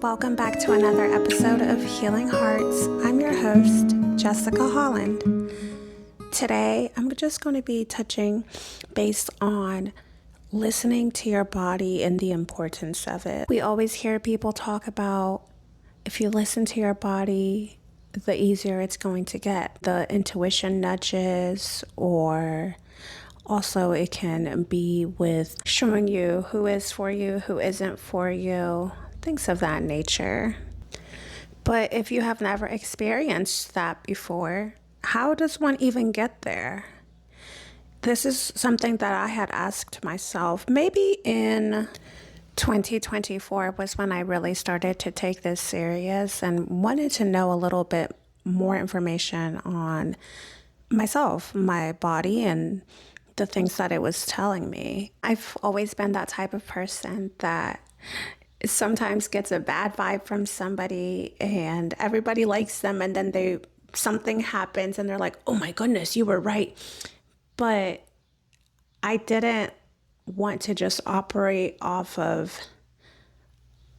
Welcome back to another episode of Healing Hearts. I'm your host, Jessica Holland. Today, I'm just going to be touching based on listening to your body and the importance of it. We always hear people talk about if you listen to your body, the easier it's going to get. The intuition nudges, or also it can be with showing you who is for you, who isn't for you, things of that nature. But if you have never experienced that before, how does one even get there? This is something that I had asked myself. Maybe in 2024 was when I really started to take this serious and wanted to know a little bit more information on myself, my body, and the things that it was telling me. I've always been that type of person that sometimes gets a bad vibe from somebody and everybody likes them, and then something happens and they're like, oh my goodness, you were right. But I didn't want to just operate off of,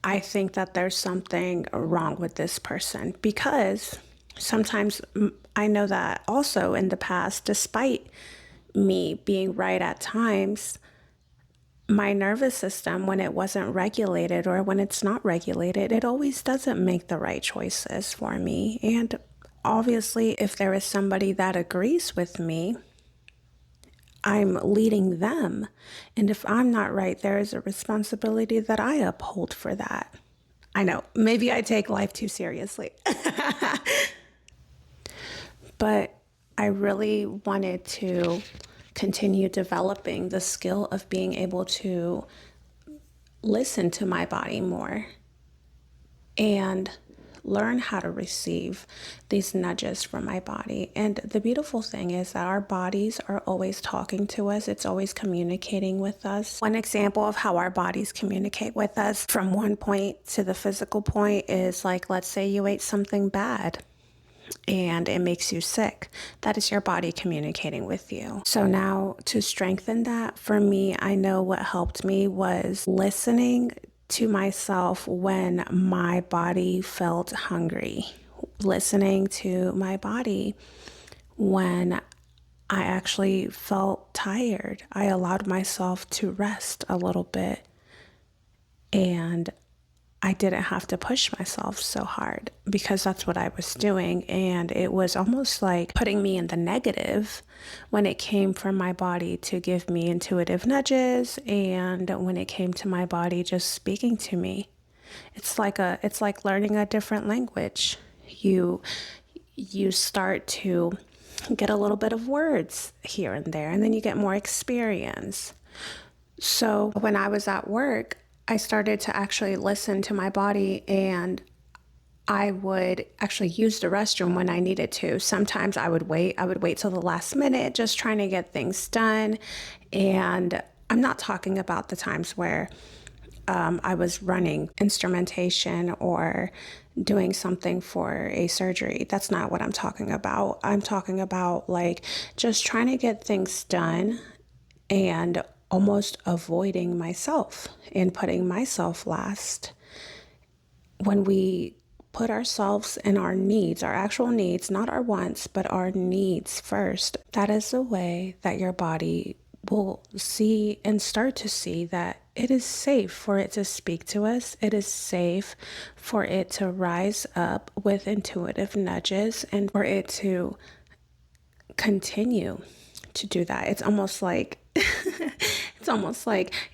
I think that there's something wrong with this person, because sometimes I know that also in the past, despite me being right at times, my nervous system, when it wasn't regulated or when it's not regulated, it always doesn't make the right choices for me. And obviously, if there is somebody that agrees with me, I'm leading them. And if I'm not right, there is a responsibility that I uphold for that. I know, maybe I take life too seriously. But I really wanted to continue developing the skill of being able to listen to my body more and learn how to receive these nudges from my body. And the beautiful thing is that our bodies are always talking to us. It's always communicating with us. One example of how our bodies communicate with us from one point to the physical point is like, let's say you ate something bad and it makes you sick. That is your body communicating with you. So now, to strengthen that, for me, I know what helped me was listening to myself when my body felt hungry, listening to my body when I actually felt tired. I allowed myself to rest a little bit, and I didn't have to push myself so hard because that's what I was doing. And it was almost like putting me in the negative when it came from my body to give me intuitive nudges, and when it came to my body just speaking to me. It's like learning a different language. You start to get a little bit of words here and there, and then you get more experience. So when I was at work, I started to actually listen to my body, and I would actually use the restroom when I needed to. Sometimes I would wait till the last minute, just trying to get things done. And I'm not talking about the times where I was running instrumentation or doing something for a surgery. That's not what I'm talking about. I'm talking about like just trying to get things done and almost avoiding myself and putting myself last. When we put ourselves and our needs, our actual needs, not our wants, but our needs first, that is the way that your body will see and start to see that it is safe for it to speak to us. It is safe for it to rise up with intuitive nudges and for it to continue to do that. It's almost like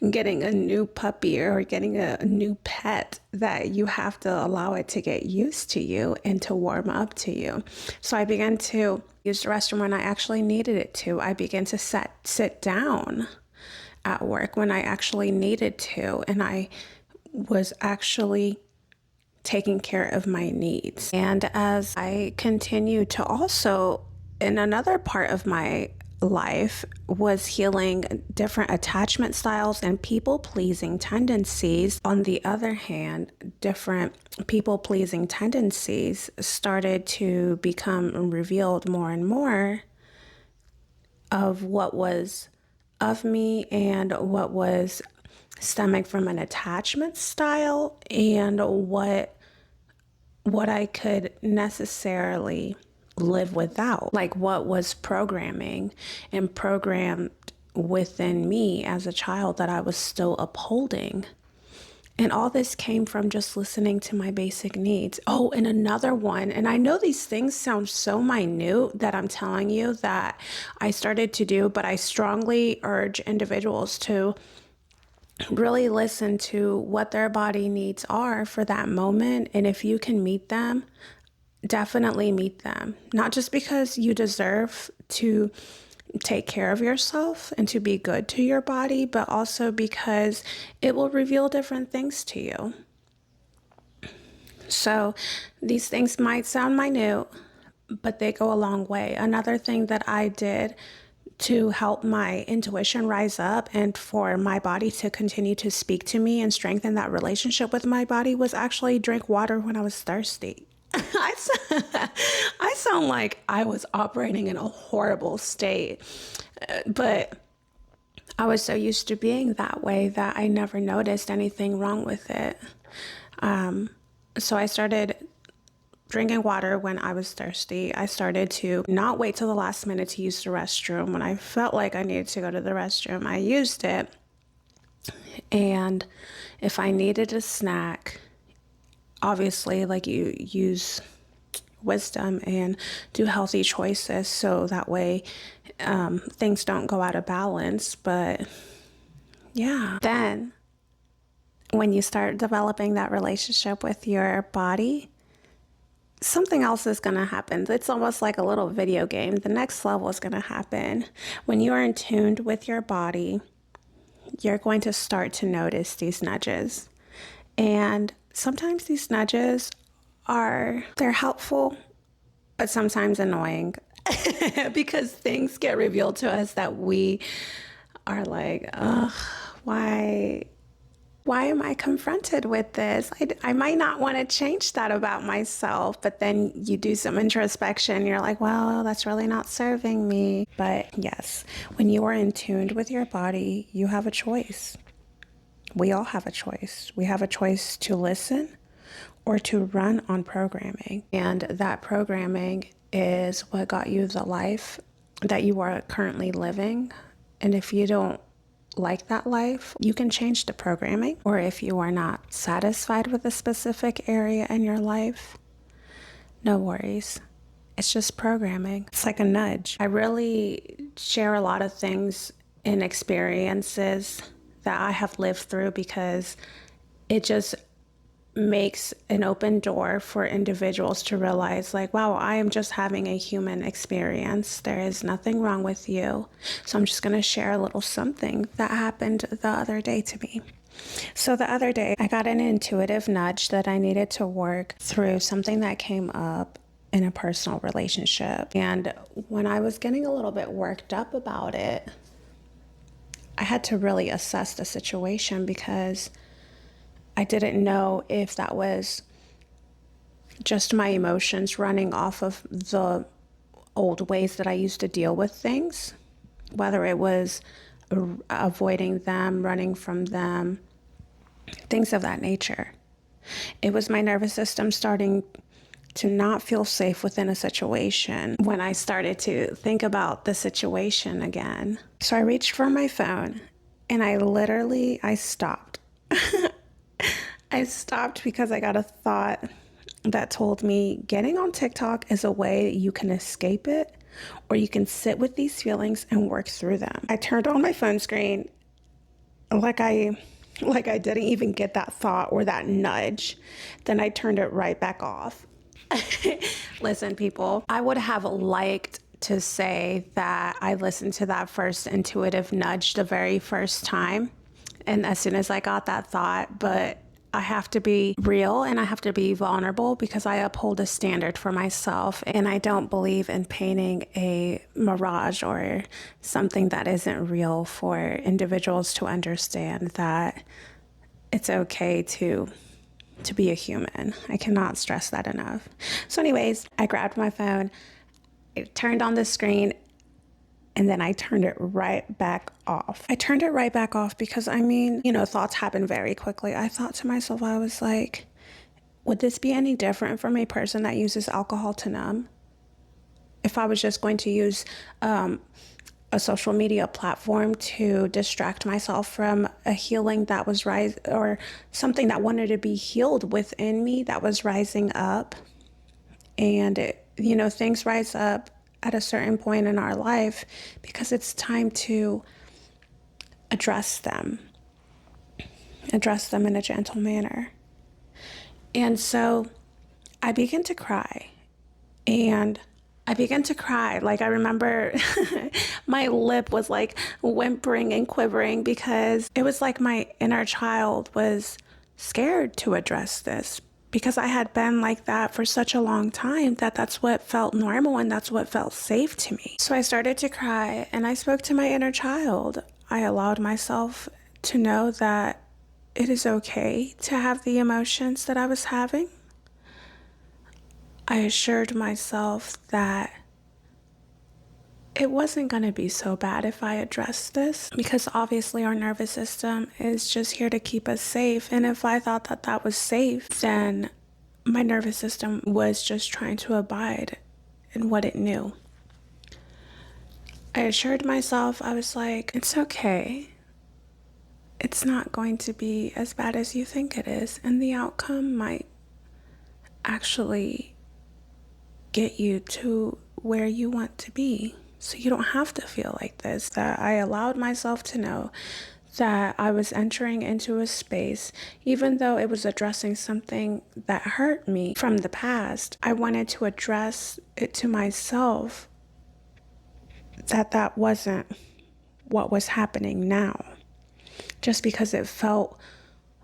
getting a new puppy or getting a new pet, that you have to allow it to get used to you and to warm up to you. So I began to use the restroom when I actually needed it to. I began to sit down at work when I actually needed to, and I was actually taking care of my needs. And as I continued to also, in another part of my life, was healing different attachment styles and people-pleasing tendencies. On the other hand, different people-pleasing tendencies started to become revealed more and more of what was of me and what was stemming from an attachment style and what I could necessarily live without, like what was programming and programmed within me as a child that I was still upholding. And all this came from just listening to my basic needs. Oh, and another one, and I know these things sound so minute that I'm telling you that I started to do, but I strongly urge individuals to really listen to what their body needs are for that moment. And if you can meet them, definitely meet them. Not just because you deserve to take care of yourself and to be good to your body, but also because it will reveal different things to you. So these things might sound minute, but they go a long way. Another thing that I did to help my intuition rise up and for my body to continue to speak to me and strengthen that relationship with my body was actually drink water when I was thirsty. I sound like I was operating in a horrible state, but I was so used to being that way that I never noticed anything wrong with it. So I started drinking water when I was thirsty. I started to not wait till the last minute to use the restroom. When I felt like I needed to go to the restroom, I used it. And if I needed a snack, obviously, like, you use wisdom and do healthy choices so that way things don't go out of balance. But yeah, then when you start developing that relationship with your body, something else is going to happen. It's almost like a little video game. The next level is going to happen. When you are in tune with your body, you're going to start to notice these nudges. And sometimes these nudges they're helpful, but sometimes annoying because things get revealed to us that we are like, ugh, why am I confronted with this? I might not want to change that about myself, but then you do some introspection. You're like, well, that's really not serving me. But yes, when you are in tune with your body, you have a choice. We all have a choice. We have a choice to listen or to run on programming. And that programming is what got you the life that you are currently living. And if you don't like that life, you can change the programming. Or if you are not satisfied with a specific area in your life, no worries. It's just programming. It's like a nudge. I really share a lot of things and experiences that I have lived through because it just makes an open door for individuals to realize, like, wow, I am just having a human experience. There is nothing wrong with you. So I'm just going to share a little something that happened the other day to me. So the other day, I got an intuitive nudge that I needed to work through something that came up in a personal relationship. And when I was getting a little bit worked up about it, I had to really assess the situation because I didn't know if that was just my emotions running off of the old ways that I used to deal with things, whether it was avoiding them, running from them, things of that nature. It was my nervous system starting to not feel safe within a situation when I started to think about the situation again. So I reached for my phone and I stopped. I stopped because I got a thought that told me getting on TikTok is a way you can escape it, or you can sit with these feelings and work through them. I turned on my phone screen like I didn't even get that thought or that nudge. Then I turned it right back off. Listen, people, I would have liked to say that I listened to that first intuitive nudge the very first time, and as soon as I got that thought, but I have to be real and I have to be vulnerable because I uphold a standard for myself, and I don't believe in painting a mirage or something that isn't real for individuals to understand that it's okay to be a human. I cannot stress that enough. So anyways, I grabbed my phone, I turned on the screen, And then I turned it right back off. I turned it right back off because, thoughts happen very quickly. I thought to myself, I was like, would this be any different from a person that uses alcohol to numb? If I was just going to use a social media platform to distract myself from a healing that was or something that wanted to be healed within me that was rising up. And things rise up at a certain point in our life because it's time to address them in a gentle manner. And so I began to cry, and like, I remember my lip was like whimpering and quivering because it was like my inner child was scared to address this, because I had been like that for such a long time that that's what felt normal and that's what felt safe to me. So I started to cry and I spoke to my inner child. I allowed myself to know that it is okay to have the emotions that I was having. I assured myself that it wasn't going to be so bad if I addressed this, because obviously our nervous system is just here to keep us safe. And if I thought that that was safe, then my nervous system was just trying to abide in what it knew. I assured myself, I was like, it's okay. It's not going to be as bad as you think it is. And the outcome might actually get you to where you want to be. So you don't have to feel like this. That I allowed myself to know that I was entering into a space, even though it was addressing something that hurt me from the past. I wanted to address it to myself that that wasn't what was happening now, just because it felt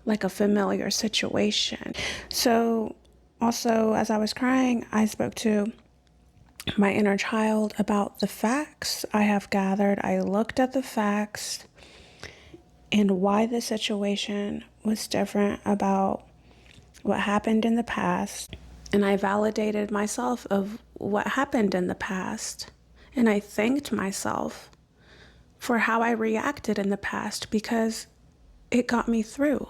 like a familiar situation. So also, as I was crying, I spoke to my inner child about the facts I have gathered. I looked at the facts and why the situation was different about what happened in the past. And I validated myself of what happened in the past. And I thanked myself for how I reacted in the past, because it got me through.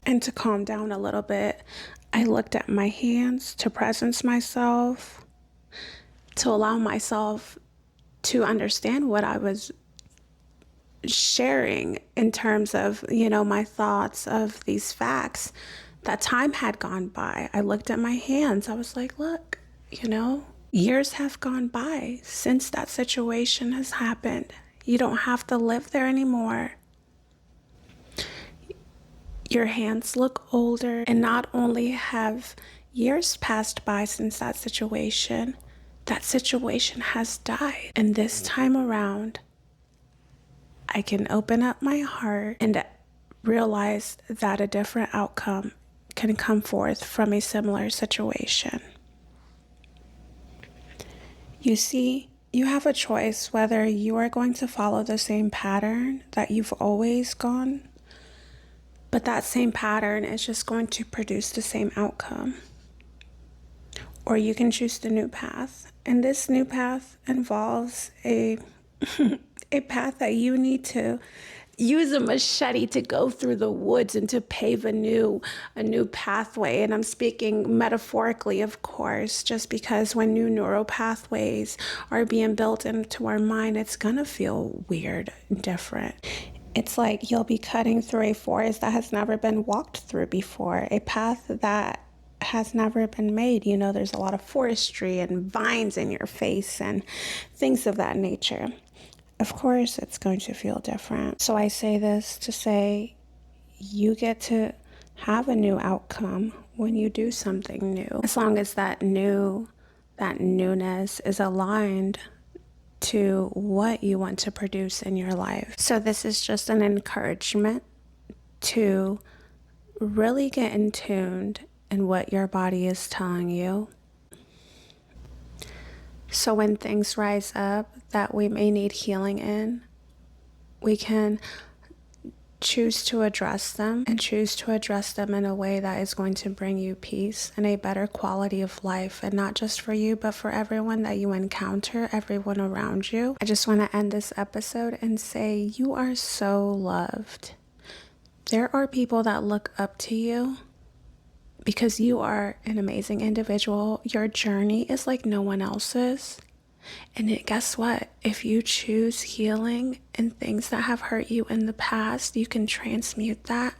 And to calm down a little bit, I looked at my hands to presence myself, to allow myself to understand what I was sharing in terms of, my thoughts of these facts. That time had gone by. I looked at my hands. I was like, look, years have gone by since that situation has happened. You don't have to live there anymore. Your hands look older, and not only have years passed by since that situation has died. And this time around, I can open up my heart and realize that a different outcome can come forth from a similar situation. You see, you have a choice whether you are going to follow the same pattern that you've always gone, but that same pattern is just going to produce the same outcome. Or you can choose the new path. And this new path involves a path that you need to use a machete to go through the woods and to pave a new pathway. And I'm speaking metaphorically, of course, just because when new neural pathways are being built into our mind, it's gonna feel weird and different. It's like you'll be cutting through a forest that has never been walked through before, a path that has never been made. There's a lot of forestry and vines in your face and things of that nature. Of course, it's going to feel different. So I say this to say you get to have a new outcome when you do something new, as long as that newness is aligned to what you want to produce in your life. So this is just an encouragement to really get in tuned in what your body is telling you. So when things rise up that we may need healing in, we can choose to address them, and choose to address them in a way that is going to bring you peace and a better quality of life, and not just for you, but for everyone that you encounter, everyone around you. I just want to end this episode and say you are so loved. There are people that look up to you because you are an amazing individual. Your journey is like no one else's. And guess what? If you choose healing and things that have hurt you in the past, you can transmute that.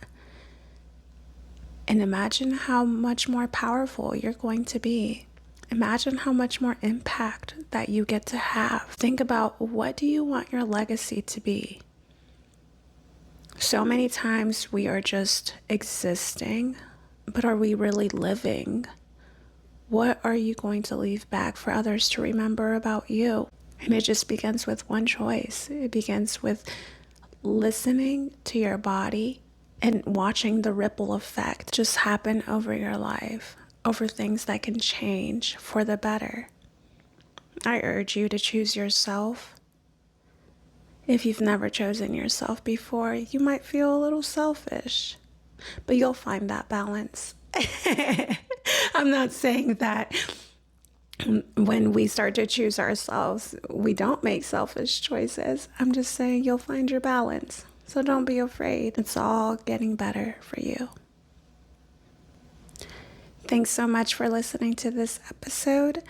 And imagine how much more powerful you're going to be. Imagine how much more impact that you get to have. Think about, what do you want your legacy to be? So many times we are just existing, but are we really living? What are you going to leave back for others to remember about you? And it just begins with one choice. It begins with listening to your body and watching the ripple effect just happen over your life, over things that can change for the better. I urge you to choose yourself. If you've never chosen yourself before, you might feel a little selfish, but you'll find that balance. I'm not saying that when we start to choose ourselves, we don't make selfish choices. I'm just saying you'll find your balance. So don't be afraid. It's all getting better for you. Thanks so much for listening to this episode,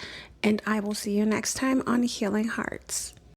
and I will see you next time on Healing Hearts.